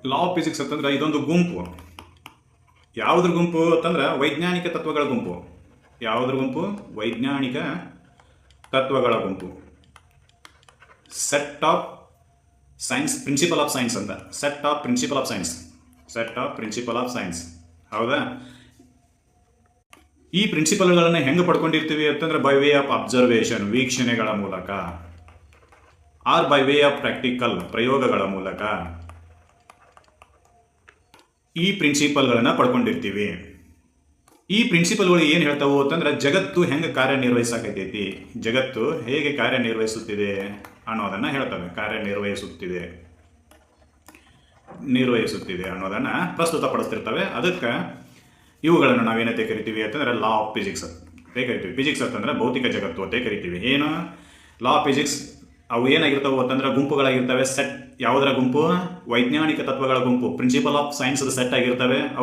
Law of physics ಅಂತಂದ್ರೆ ಇದೊಂದು ಗುಂಪು. ಯಾವುದ್ರ ಗುಂಪು ಅಂತಂದ್ರೆ ವೈಜ್ಞಾನಿಕ ತತ್ವಗಳ ಗುಂಪು. ಯಾವುದ್ರ ಗುಂಪು? ವೈಜ್ಞಾನಿಕ ತತ್ವಗಳ ಗುಂಪು. Set of science, principle of science ಅಂತ. Set of principle of science. Set of principle of science. ಹೌದಾ? ಈ ಪ್ರಿನ್ಸಿಪಲ್ಗಳನ್ನು ಹೆಂಗೆ ಪಡ್ಕೊಂಡಿರ್ತೀವಿ ಅಂತಂದ್ರೆ ಬೈ ವೇ ಆಫ್ ಅಬ್ಸರ್ವೇಷನ್, ವೀಕ್ಷಣೆಗಳ ಮೂಲಕ, or by way of practical, ಪ್ರಯೋಗಗಳ ಮೂಲಕ ಈ ಪ್ರಿನ್ಸಿಪಲ್ಗಳನ್ನು ಪಡ್ಕೊಂಡಿರ್ತೀವಿ. ಈ ಪ್ರಿನ್ಸಿಪಲ್ಗಳು ಏನು ಹೇಳ್ತಾವು ಅಂತಂದ್ರೆ ಜಗತ್ತು ಹೆಂಗೆ ಕಾರ್ಯನಿರ್ವಹಿಸಕೈತಿ, ಜಗತ್ತು ಹೇಗೆ ಕಾರ್ಯನಿರ್ವಹಿಸುತ್ತಿದೆ ಅನ್ನೋದನ್ನು ಹೇಳ್ತವೆ. ನಿರ್ವಹಿಸುತ್ತಿದೆ ಅನ್ನೋದನ್ನು ಪ್ರಸ್ತುತಪಡಿಸ್ತಿರ್ತವೆ. ಅದಕ್ಕೆ ಇವುಗಳನ್ನು ನಾವೇನಂತೆ ಕರಿತೀವಿ ಅಂತಂದ್ರೆ ಲಾ ಆಫ್ ಫಿಸಿಕ್ಸ್ ಅಂತ ಕರಿತೀವಿ. ಫಿಸಿಕ್ಸ್ ಅಂತಂದ್ರೆ ಭೌತಿಕ ಜಗತ್ತು ಅಂತ ಕರಿತೀವಿ. ಏನು? ಲಾ ಆಫ್ ಫಿಸಿಕ್ಸ್ ಅವು ಏನಾಗಿರ್ತಾವೆ ಅಂತಂದ್ರೆ ಗುಂಪುಗಳಾಗಿರ್ತವೆ. ಸೆಟ್ ಯಾವುದರ ಗುಂಪು? ವೈಜ್ಞಾನಿಕ ತತ್ವಗಳ ಗುಂಪು. ಪ್ರಿನ್ಸಿಪಲ್ ಆಫ್ ಸೈನ್ಸ್ ಸೆಟ್ ಆಗಿರ್ತವೆ.